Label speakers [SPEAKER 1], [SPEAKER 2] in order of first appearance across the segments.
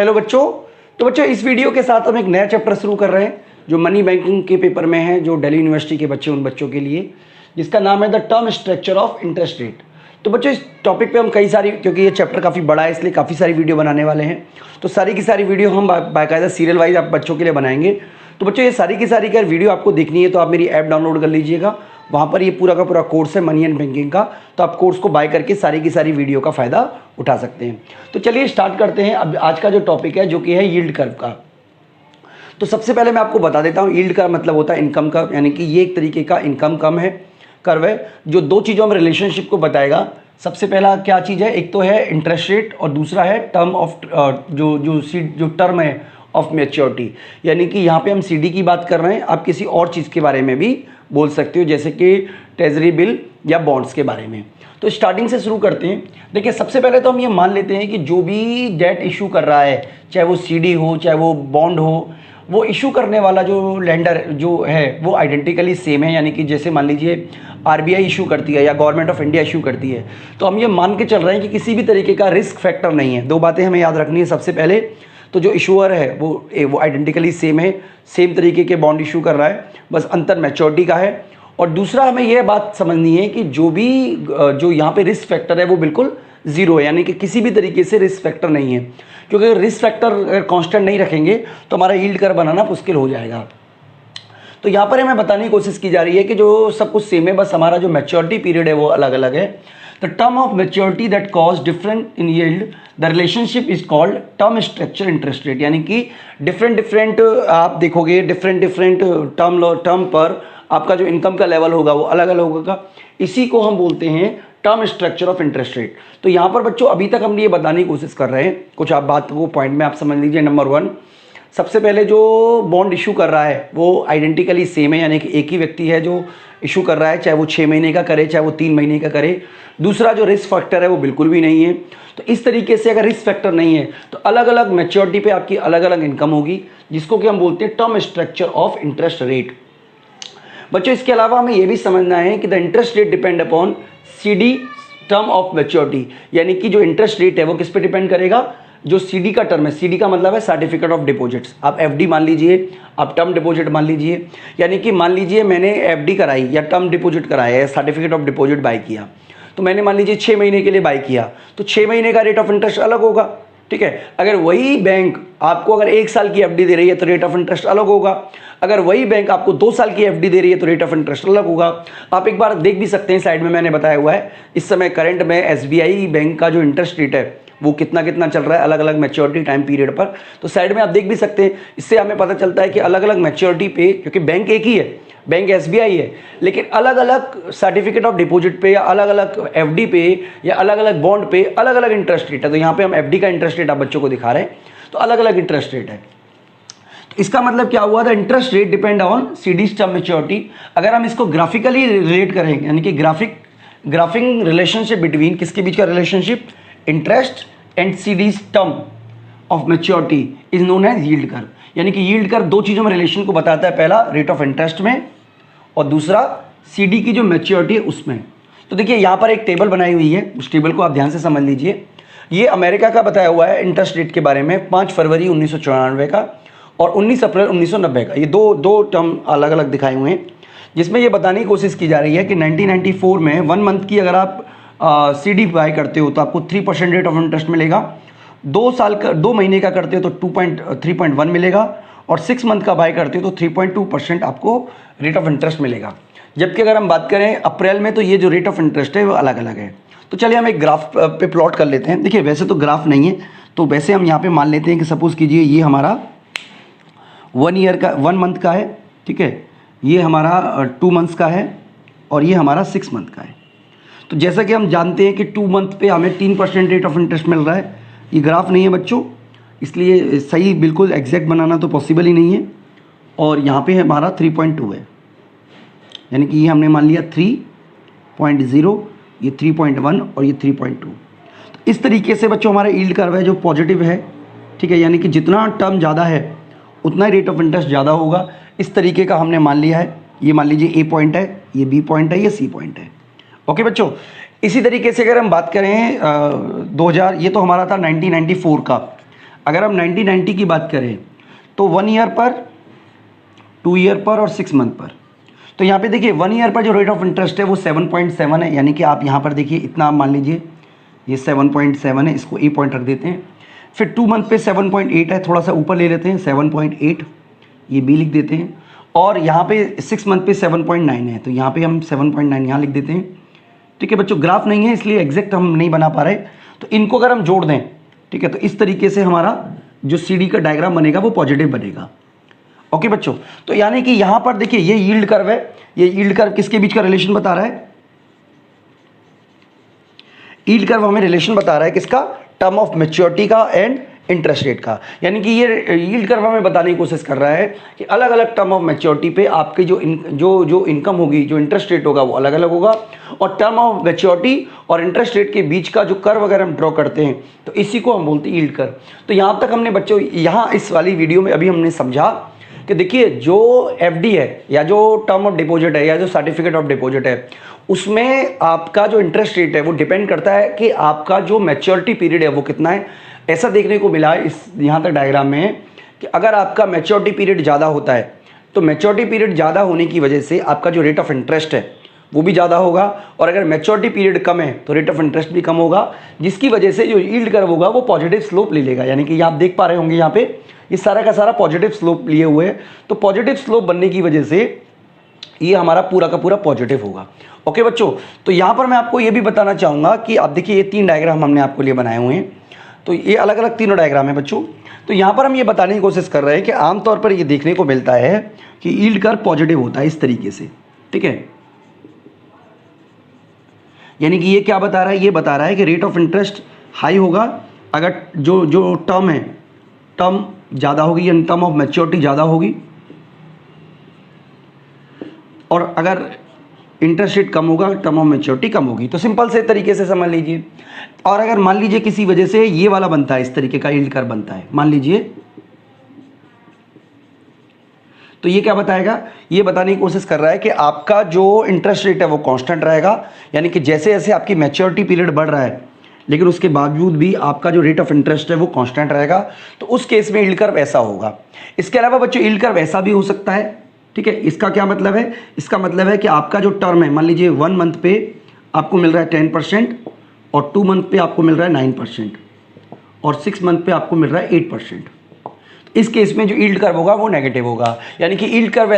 [SPEAKER 1] Hello बच्चों। तो बच्चों इस वीडियो के साथ हम एक नया चैप्टर शुरू कर रहे हैं जो मनी बैंकिंग के पेपर में है, जो दिल्ली यूनिवर्सिटी के बच्चे उन बच्चों के लिए, जिसका नाम है the term structure of interest rate. तो बच्चों इस टॉपिक पे हम कई सारी, क्योंकि ये चैप्टर काफ़ी बड़ा है इसलिए काफ़ी सारी वीडियो बनाने वाले हैं, तो सारी की सारी वीडियो हम बाकायदा सीरियल वाइज आप बच्चों के लिए बनाएंगे। तो बच्चों ये सारी की सारी अगर वीडियो आपको देखनी है तो आप मेरी ऐप डाउनलोड कर लीजिएगा, वहाँ पर ये पूरा का पूरा कोर्स है मनी एंड बैंकिंग का, तो आप कोर्स को बाय करके सारी की सारी वीडियो का फ़ायदा उठा सकते हैं। तो चलिए स्टार्ट करते हैं। अब आज का जो टॉपिक है जो कि है यील्ड कर्व का। तो सबसे पहले मैं आपको बता देता हूँ यील्ड का मतलब होता है इनकम का, यानी कि ये एक तरीके का इनकम कर्व है जो दो चीज़ों में रिलेशनशिप को बताएगा। सबसे पहला क्या चीज़ है, एक तो है इंटरेस्ट रेट और दूसरा है टर्म ऑफ जो टर्म है ऑफ मैच्योरिटी, यानी कि यहाँ पे हम सीडी की बात कर रहे हैं, आप किसी और चीज़ के बारे में भी बोल सकते हो जैसे कि ट्रेजरी बिल या बॉन्ड्स के बारे में। तो स्टार्टिंग से शुरू करते हैं। देखिए सबसे पहले तो हम ये मान लेते हैं कि जो भी डेट इशू कर रहा है, चाहे वो सीडी हो चाहे वो बॉन्ड हो, वो इशू करने वाला जो लेंडर जो है वो आइडेंटिकली सेम है। यानी कि जैसे मान लीजिए आरबीआई इशू करती है या गवर्नमेंट ऑफ इंडिया इशू करती है, तो हम ये मान के चल रहे हैं कि किसी भी तरीके का रिस्क फैक्टर नहीं है। दो बातें हमें याद रखनी है। सबसे पहले तो जो इशूअर है वो आइडेंटिकली सेम है, सेम तरीके के बॉन्ड इशू कर रहा है, बस अंतर मैच्योरिटी का है। और दूसरा हमें यह बात समझनी है कि जो यहाँ पे रिस्क फैक्टर है वो बिल्कुल ज़ीरो है, यानी कि किसी भी तरीके से रिस्क फैक्टर नहीं है, क्योंकि अगर रिस्क फैक्टर अगर कांस्टेंट नहीं रखेंगे तो हमारा यील्ड कर्व बनाना मुश्किल हो जाएगा। तो यहाँ पर हमें बताने की कोशिश की जा रही है कि जो सब कुछ सेम है, बस हमारा जो मैच्योरिटी पीरियड है वो अलग अलग है। The term of maturity that cause different in yield, the relationship is called term structure interest rate. यानी कि डिफरेंट आप देखोगे डिफरेंट टर्म पर आपका जो इनकम का लेवल होगा वो अलग अलग होगा। इसी को हम बोलते हैं term structure of interest rate. तो यहाँ पर बच्चों अभी तक हम ये बताने की कोशिश कर रहे हैं, कुछ आप बात को पॉइंट में आप समझ लीजिए। नंबर 1, सबसे पहले जो बॉन्ड इशू कर रहा है वो आइडेंटिकली सेम है, यानी कि एक ही व्यक्ति है जो इशू कर रहा है, चाहे वो 6 महीने का करे चाहे वो 3 महीने का करे। दूसरा जो रिस्क फैक्टर है वो बिल्कुल भी नहीं है। तो इस तरीके से अगर रिस्क फैक्टर नहीं है तो अलग अलग मैच्योरिटी पे आपकी अलग अलग इनकम होगी, जिसको कि हम बोलते हैं term structure of interest rate. बच्चों इसके अलावा हमें यह भी समझना है कि the interest rate depend upon CD term of maturity, यानी कि जो इंटरेस्ट रेट है वो किस पे डिपेंड करेगा, जो सीडी का टर्म है। सीडी का मतलब है सर्टिफिकेट ऑफ डिपॉजिट्स। आप एफडी मान लीजिए, आप टर्म डिपॉजिट मान लीजिए, यानी कि मान लीजिए मैंने एफडी कराई या टर्म डिपॉजिट कराया या सर्टिफिकेट ऑफ डिपॉजिट बाय किया, तो मैंने मान लीजिए 6 महीने के लिए बाय किया, तो 6 महीने का रेट ऑफ इंटरेस्ट अलग होगा, ठीक है। अगर वही बैंक आपको अगर 1 साल की एफडी दे रही है तो रेट ऑफ इंटरेस्ट अलग होगा। अगर वही बैंक आपको 2 साल की एफडी दे रही है तो रेट ऑफ इंटरेस्ट अलग होगा। आप एक बार देख भी सकते हैं, साइड में मैंने बताया हुआ है, इस समय करंट में एसबीआई बैंक का जो इंटरेस्ट रेट है वो कितना चल रहा है अलग अलग मैच्योरिटी टाइम पीरियड पर। तो साइड में आप देख भी सकते हैं। इससे हमें पता चलता है कि अलग अलग मैच्योरिटी पे, क्योंकि बैंक एक ही है, बैंक एसबीआई है, लेकिन अलग अलग सर्टिफिकेट ऑफ डिपॉजिट पे या अलग अलग एफडी पे या अलग अलग बॉन्ड पे अलग अलग इंटरेस्ट रेट है। तो यहाँ पे हम एफडी का इंटरेस्ट रेट आप बच्चों को दिखा रहे हैं, तो अलग अलग इंटरेस्ट रेट है। तो इसका मतलब क्या हुआ, the interest rate depend on CDs term maturity. अगर हम इसको ग्राफिकली रिलेट करेंगे, यानी कि ग्राफिंग रिलेशनशिप बिटवीन किसके बीच का relationship, interest and CDs term of maturity is known as yield curve. यानी कि यील्ड कर्व दो चीज़ों में रिलेशन को बताता है, पहला रेट ऑफ इंटरेस्ट में और दूसरा सीडी की जो मैच्योरिटी है उसमें। तो देखिए यहाँ पर एक टेबल बनाई हुई है, उस टेबल को आप ध्यान से समझ लीजिए। ये अमेरिका का बताया हुआ है इंटरेस्ट रेट के बारे में, 5 फरवरी 1994 का और 19 अप्रैल 1990 का। ये दो टर्म अलग अलग दिखाए हुए हैं, जिसमें ये बताने की कोशिश की जा रही है कि 1994 में 1 मंथ की अगर आप सीडी बाय करते हो तो आपको 3% रेट ऑफ इंटरेस्ट मिलेगा। 2 महीने का करते हो तो 3.1 मिलेगा और 6 मंथ का बाय करते हो तो 3.2% आपको रेट ऑफ इंटरेस्ट मिलेगा। जबकि अगर हम बात करें अप्रैल में तो ये जो रेट ऑफ इंटरेस्ट है वो अलग अलग है। तो चलिए हम एक ग्राफ पे प्लॉट कर लेते हैं। देखिए वैसे तो ग्राफ नहीं है, तो वैसे हम यहाँ पे मान लेते हैं कि सपोज कीजिए ये हमारा 1 मंथ का है, ठीक है, ये हमारा 2 मंथ्स का है और ये हमारा 6 मंथ का है। तो जैसा कि हम जानते हैं कि 2 मंथ पे हमें 3% रेट ऑफ इंटरेस्ट मिल रहा है। ये ग्राफ नहीं है बच्चों, इसलिए सही बिल्कुल एग्जैक्ट बनाना तो पॉसिबल ही नहीं है। और यहाँ पे हमारा 3.2 है, यानी कि ये हमने मान लिया 3.0, ये 3.1 और ये 3.2। तो इस तरीके से बच्चों हमारा यील्ड कर्व है जो पॉजिटिव है, ठीक है, यानी कि जितना टर्म ज़्यादा है उतना ही रेट ऑफ इंटरेस्ट ज़्यादा होगा। इस तरीके का हमने मान लिया है। ये मान लीजिए ए पॉइंट है, ये बी पॉइंट है, ये सी पॉइंट है। ओके बच्चों, इसी तरीके से अगर हम बात करें 2000, ये तो हमारा था 1994 का। अगर हम 90-90 की बात करें तो 1 ईयर पर, 2 ईयर पर और 6 मंथ पर। तो यहाँ पे देखिए 1 ईयर पर जो रेट ऑफ इंटरेस्ट है वो 7.7 है, यानी कि आप यहाँ पर देखिए इतना आप मान लीजिए ये 7.7 है, इसको ए पॉइंट रख देते हैं। फिर 2 मंथ पे 7.8 है, थोड़ा सा ऊपर ले लेते हैं 7.8, ये बी लिख देते हैं। और यहाँ पे 6 मंथ पे 7.9 है, तो यहाँ पे हम 7.9 यहाँ लिख देते हैं। ठीक है बच्चों, ग्राफ नहीं है इसलिए एग्जैक्ट हम नहीं बना पा रहे, तो इनको अगर हम जोड़ दें, ठीक है, तो इस तरीके से हमारा जो CD का डायग्राम बनेगा वो पॉजिटिव बनेगा। ओके बच्चों, तो यानी कि यहाँ पर देखिए ये यील्ड कर्व है, ये यील्ड कर्व किसके बीच का रिलेशन बता रहा है? यील्ड कर्व हमें रिलेशन बता रहा है किसका? टर्म ऑफ मैच्योरिटी का एंड इंटरेस्ट रेट का। यानी कि ये यील्ड कर्व हमें बताने की कोशिश कर रहा है कि अलग अलग टर्म ऑफ मैच्योरिटी पे आपकी जो इनकम होगी, जो इंटरेस्ट रेट होगा वो अलग अलग होगा। और टर्म ऑफ मैच्योरिटी और इंटरेस्ट रेट के बीच का जो कर्व अगर हम ड्रॉ करते हैं तो इसी को हम बोलते हैं यील्ड कर्व। तो यहाँ तक हमने बच्चों, यहाँ इस वाली वीडियो में अभी हमने समझा कि देखिए जो FD है या जो टर्म ऑफ डिपॉजिट है या जो सर्टिफिकेट ऑफ डिपॉजिट है, उसमें आपका जो इंटरेस्ट रेट है वो डिपेंड करता है कि आपका जो मैच्योरिटी पीरियड है वो कितना है। ऐसा देखने को मिला है इस यहाँ तक डायग्राम में कि अगर आपका मैच्योरिटी पीरियड ज़्यादा होता है तो मैच्योरिटी पीरियड ज़्यादा होने की वजह से आपका जो रेट ऑफ इंटरेस्ट है वो भी ज़्यादा होगा, और अगर मैच्योरिटी पीरियड कम है तो रेट ऑफ इंटरेस्ट भी कम होगा, जिसकी वजह से जो यील्ड कर्व होगा वो पॉजिटिव स्लोप ले लेगा। यानी कि ये आप देख पा रहे होंगे यहाँ पे ये सारा का सारा पॉजिटिव स्लोप लिए हुए है, तो पॉजिटिव स्लोप बनने की वजह से ये हमारा पूरा का पूरा पॉजिटिव होगा। ओके बच्चों, तो यहाँ पर मैं आपको ये भी बताना चाहूँगा कि आप देखिए ये 3 डायग्राम हमने आपके लिए बनाए हुए हैं, तो ये अलग अलग तीनों डायग्राम है बच्चों। तो यहाँ पर हम ये बताने की कोशिश कर रहे हैं कि आमतौर पर ये देखने को मिलता है कि यील्ड कर्व पॉजिटिव होता है इस तरीके से। ठीक है, यानी कि ये क्या बता रहा है? ये बता रहा है कि रेट ऑफ इंटरेस्ट हाई होगा अगर जो टर्म है, टर्म ज़्यादा होगी यानी टर्म ऑफ मैच्योरिटी ज़्यादा होगी, और अगर इंटरेस्ट रेट कम होगा टर्म ऑफ मैच्योरिटी कम होगी। तो सिंपल से तरीके से समझ लीजिए। और अगर मान लीजिए किसी वजह से ये वाला बनता है, इस तरीके का यील्ड कर्व बनता है, मान लीजिए, तो ये क्या बताएगा? ये बताने की कोशिश कर रहा है कि आपका जो इंटरेस्ट रेट है वो कांस्टेंट रहेगा, यानी कि जैसे जैसे आपकी मैच्योरिटी पीरियड बढ़ रहा है लेकिन उसके बावजूद भी आपका जो रेट ऑफ इंटरेस्ट है वो कांस्टेंट रहेगा, तो उस केस में यील्ड कर्व ऐसा होगा। इसके अलावा बच्चों यील्ड कर्व ऐसा भी हो सकता है। ठीक है, इसका क्या मतलब है? इसका मतलब है कि आपका जो टर्म है, मान लीजिए 1 मंथ पे आपको मिल रहा है 10% और 2 मंथ पे आपको मिल रहा है 9% और 6 मंथ पे आपको मिल रहा है 8%। इस केस में जो यील्ड कर्व होगा वो नेगेटिव होगा। यानी कि yield curve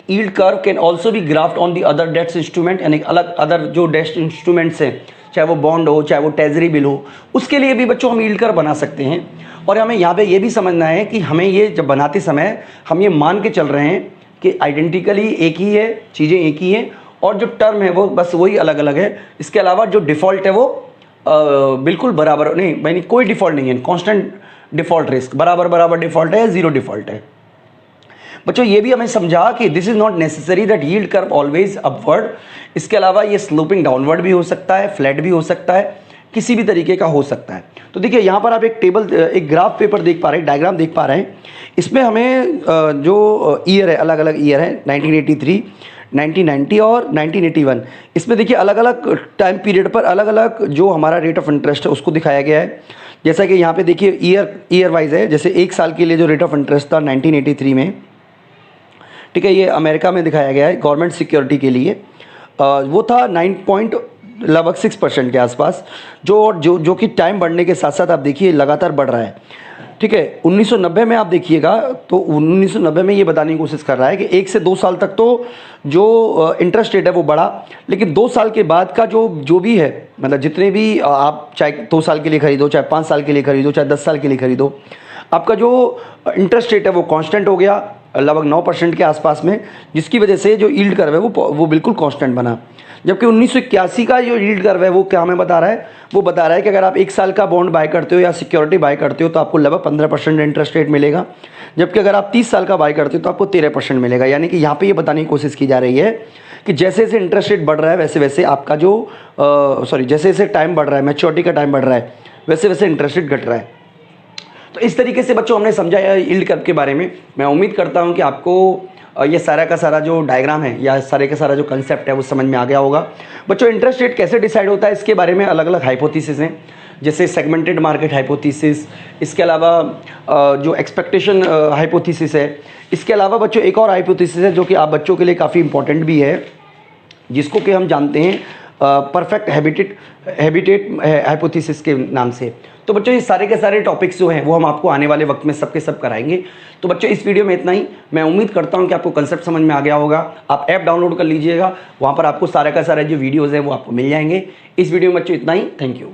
[SPEAKER 1] yield curve can also be graphed on the other debts instrument, यानी अलग अदर जो डेट्स इंस्ट्रूमेंट्स हैं, चाहे वो बॉन्ड हो चाहे वो ट्रेजरी बिल हो, उसके लिए भी बच्चों हम यील्ड कर्व बना सकते हैं। और हमें यहाँ पे ये भी समझना है कि हमें ये जब बनाते समय हम ये मान के चल रहे हैं कि आइडेंटिकली एक ही है, चीज़ें एक ही हैं, और जो टर्म है वो बस वही अलग अलग है। इसके अलावा जो डिफ़ॉल्ट है वो बिल्कुल बराबर नहीं, यानी कोई डिफ़ॉल्ट नहीं है, कांस्टेंट डिफ़ॉल्ट रिस्क, बराबर बराबर डिफ़ॉल्ट है, ज़ीरो डिफ़ॉल्ट है। बच्चों ये भी हमें समझा कि this is not necessary that yield curve always upward. इसके अलावा ये स्लोपिंग डाउनवर्ड भी हो सकता है, फ्लैट भी हो सकता है, किसी भी तरीके का हो सकता है। तो देखिए यहाँ पर आप एक ग्राफ पेपर देख पा रहे हैं, डायग्राम देख पा रहे हैं। इसमें हमें जो ईयर है, अलग अलग ईयर है, 1983, 1990 और 1981। इसमें देखिए अलग अलग टाइम पीरियड पर अलग अलग जो हमारा रेट ऑफ इंटरेस्ट है उसको दिखाया गया है। जैसा कि यहाँ पे देखिए ईयर वाइज है, जैसे 1 साल के लिए जो रेट ऑफ इंटरेस्ट था 1983 में, ठीक है, ये अमेरिका में दिखाया गया है गवर्नमेंट सिक्योरिटी के लिए, वो था 9.6% के आसपास, जो कि टाइम बढ़ने के साथ साथ आप देखिए लगातार बढ़ रहा है। ठीक है, 1990 में आप देखिएगा तो 1990 में ये बताने की कोशिश कर रहा है कि 1 से 2 साल तक तो जो इंटरेस्ट रेट है वो बढ़ा, लेकिन 2 साल के बाद का जो भी है, मतलब जितने भी आप चाहे 2 साल के लिए खरीदो, चाहे 5 साल के लिए खरीदो, चाहे 10 साल के लिए खरीदो, आपका जो इंटरेस्ट रेट है वो कांस्टेंट हो गया लगभग 9% के आसपास में, जिसकी वजह से जो यील्ड कर्व है वो बिल्कुल कांस्टेंट बना। जबकि 1981 का जो यील्ड कर्व है वो क्या हमें बता रहा है? वो बता रहा है कि अगर आप 1 साल का बॉन्ड बाय करते हो या सिक्योरिटी बाय करते हो तो आपको लगभग 15% इंटरेस्ट रेट मिलेगा, जबकि अगर आप 30 साल का बाय करते हो तो आपको 13% मिलेगा। यानी कि यहाँ पे ये बताने की कोशिश की जा रही है कि जैसे जैसे इंटरेस्ट रेट बढ़ रहा है वैसे वैसे आपका जैसे जैसे टाइम बढ़ रहा है, मैच्योरिटी का टाइम बढ़ रहा है, वैसे वैसे इंटरेस्ट रेट घट रहा है। तो इस तरीके से बच्चों हमने समझा यील्ड कर्व के बारे में। मैं उम्मीद करता हूँ कि आपको ये सारा का सारा जो डायग्राम है या सारे का सारा जो कंसेप्ट है वो समझ में आ गया होगा। बच्चों इंटरेस्ट रेट कैसे डिसाइड होता है इसके बारे में अलग अलग हाइपोथेसिस हैं। जैसे सेगमेंटेड मार्केट हाइपोथेसिस, इसके अलावा जो एक्सपेक्टेशन हाइपोथेसिस है। इसके अलावा बच्चों एक और हाइपोथेसिस है जो कि आप बच्चों के लिए काफ़ी इंपॉर्टेंट भी है, जिसको कि हम जानते हैं परफेक्ट हैबिटेट हाइपोथेसिस के नाम से। तो बच्चों ये सारे के सारे टॉपिक्स जो हैं वो हम आपको आने वाले वक्त में सब के सब कराएंगे। तो बच्चों इस वीडियो में इतना ही। मैं उम्मीद करता हूं कि आपको कंसेप्ट समझ में आ गया होगा। आप ऐप डाउनलोड कर लीजिएगा, वहां पर आपको सारे का सारे जो वीडियोज़ हैं वो आपको मिल जाएंगे। इस वीडियो में बच्चों इतना ही। Thank you.